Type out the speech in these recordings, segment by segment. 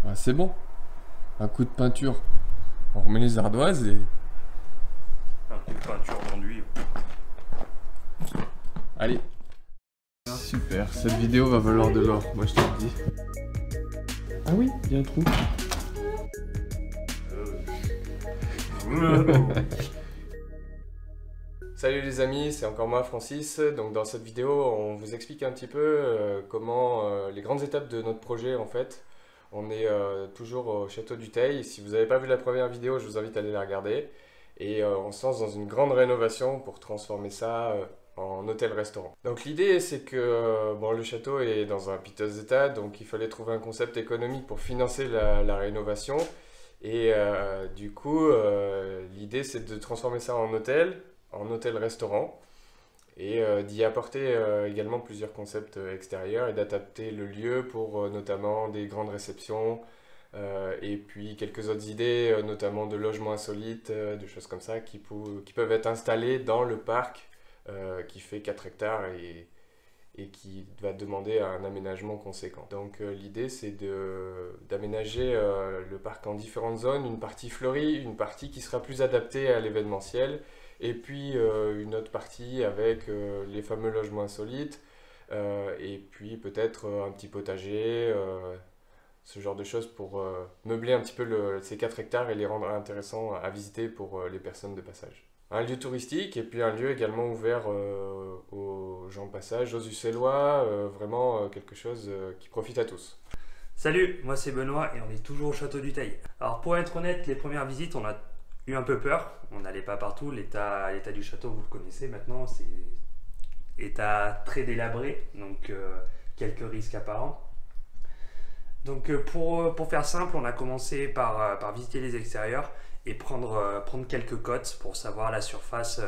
Ah, c'est bon. Un coup de peinture. On remet les ardoises et... Un coup de peinture d'enduit. Allez. Super, cette vidéo va valoir de l'or, moi je te le dis. Ah oui, il y a un trou. Salut les amis, c'est encore moi Francis. Donc dans cette vidéo, on vous explique un petit peu comment les grandes étapes de notre projet en fait. On est toujours au château du Teil. Si vous n'avez pas vu la première vidéo, je vous invite à aller la regarder. Et on se lance dans une grande rénovation pour transformer ça en hôtel-restaurant. Donc l'idée c'est que bon, le château est dans un piteux état, donc il fallait trouver un concept économique pour financer la rénovation. Et du coup, l'idée c'est de transformer ça en hôtel-restaurant et d'y apporter également plusieurs concepts extérieurs et d'adapter le lieu pour notamment des grandes réceptions et puis quelques autres idées, notamment de logements insolites, de choses comme ça qui peuvent être installées dans le parc qui fait 4 hectares et qui va demander un aménagement conséquent. Donc l'idée c'est d'aménager le parc en différentes zones, une partie fleurie, une partie qui sera plus adaptée à l'événementiel, et puis une autre partie avec les fameux logements insolites, et puis peut-être un petit potager, ce genre de choses pour meubler un petit peu ces 4 hectares et les rendre intéressants à visiter pour les personnes de passage. Un lieu touristique et puis un lieu également ouvert aux gens de passage, aux Uccellois, vraiment quelque chose qui profite à tous. Salut, moi c'est Benoît et on est toujours au château du Teil. Alors pour être honnête, les premières visites, on a eu un peu peur. On n'allait pas partout. L'état du château, vous le connaissez maintenant, c'est état très délabré, donc quelques risques apparents. Donc pour faire simple, on a commencé par visiter les extérieurs et prendre quelques cotes pour savoir la surface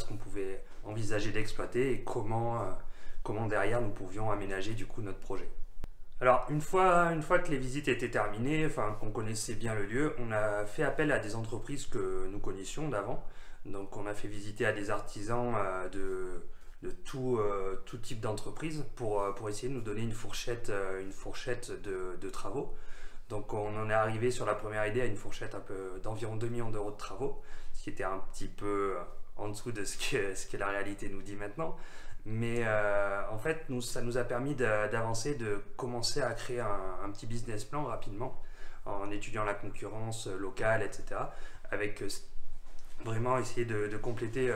qu'on pouvait envisager d'exploiter et comment derrière nous pouvions aménager du coup notre projet. Alors une fois que les visites étaient terminées, enfin qu'on connaissait bien le lieu, on a fait appel à des entreprises que nous connaissions d'avant. Donc on a fait visiter à des artisans de tout type d'entreprise pour essayer de nous donner une fourchette de travaux. Donc on en est arrivé sur la première idée à une fourchette d'environ 2 millions d'euros de travaux, ce qui était un petit peu en dessous de ce que la réalité nous dit maintenant. Mais en fait, ça nous a permis d'avancer, de commencer à créer un petit business plan rapidement, en étudiant la concurrence locale, etc. Avec vraiment essayer de compléter...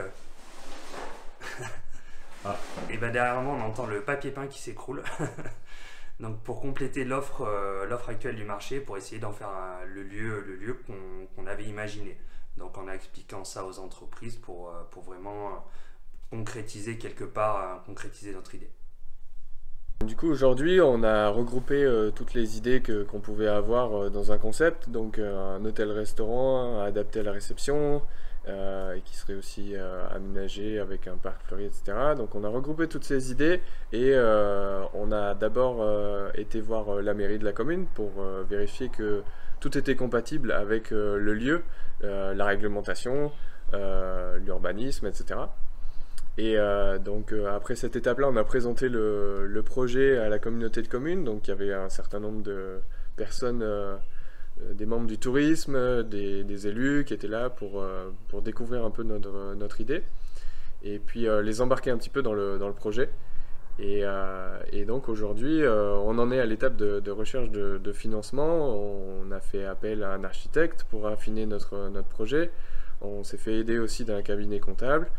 Ah. Et ben derrière moi, on entend le papier peint qui s'écroule. Donc pour compléter l'offre actuelle du marché, pour essayer d'en faire le lieu qu'on avait imaginé. Donc en expliquant ça aux entreprises pour vraiment concrétiser quelque part, concrétiser notre idée. Du coup aujourd'hui on a regroupé toutes les idées qu'on pouvait avoir dans un concept, donc un hôtel-restaurant adapté à la réception, et qui serait aussi aménagé avec un parc fleuri, etc. Donc on a regroupé toutes ces idées et on a d'abord été voir la mairie de la commune pour vérifier que tout était compatible avec le lieu, la réglementation, l'urbanisme, etc. Et donc après cette étape-là, on a présenté le projet à la communauté de communes, donc il y avait un certain nombre de personnes, des membres du tourisme, des élus qui étaient là pour découvrir un peu notre idée et puis les embarquer un petit peu dans le projet. Et donc aujourd'hui, on en est à l'étape de recherche de financement. On a fait appel à un architecte pour affiner notre projet. On s'est fait aider aussi d'un cabinet comptable,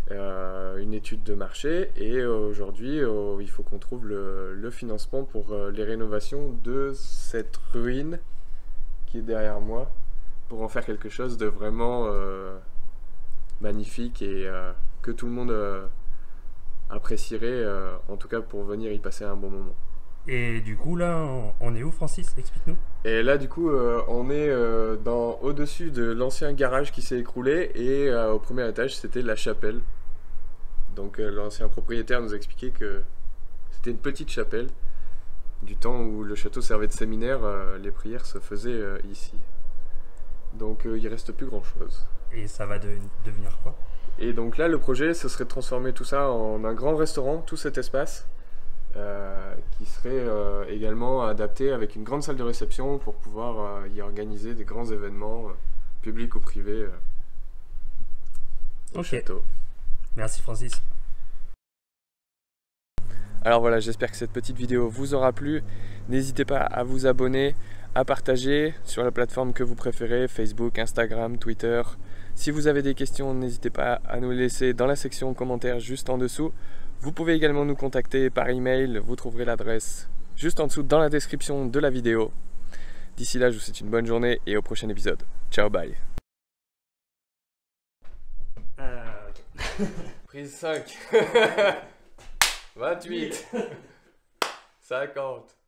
une étude de marché, et aujourd'hui il faut qu'on trouve le financement pour les rénovations de cette ruine qui est derrière moi, pour en faire quelque chose de vraiment magnifique et que tout le monde apprécierait, en tout cas pour venir y passer un bon moment. Et du coup là, on est où Francis? Explique-nous. Et là du coup on est au-dessus de l'ancien garage qui s'est écroulé, et au premier étage c'était la chapelle. Donc l'ancien propriétaire nous expliquait que c'était une petite chapelle. Du temps où le château servait de séminaire, les prières se faisaient ici. Donc il reste plus grand chose. Et ça va devenir quoi? Et donc là le projet ce serait de transformer tout ça en un grand restaurant, tout cet espace, qui serait également adapté avec une grande salle de réception pour pouvoir y organiser des grands événements publics ou privés au château. Merci Francis. Alors voilà, j'espère que cette petite vidéo vous aura plu. N'hésitez pas à vous abonner, à partager sur la plateforme que vous préférez, Facebook, Instagram, Twitter. Si vous avez des questions, n'hésitez pas à nous les laisser dans la section commentaires juste en dessous. Vous pouvez également nous contacter par email, vous trouverez l'adresse juste en dessous dans la description de la vidéo. D'ici là, je vous souhaite une bonne journée et au prochain épisode. Ciao, bye. Prise 5. 28. 50.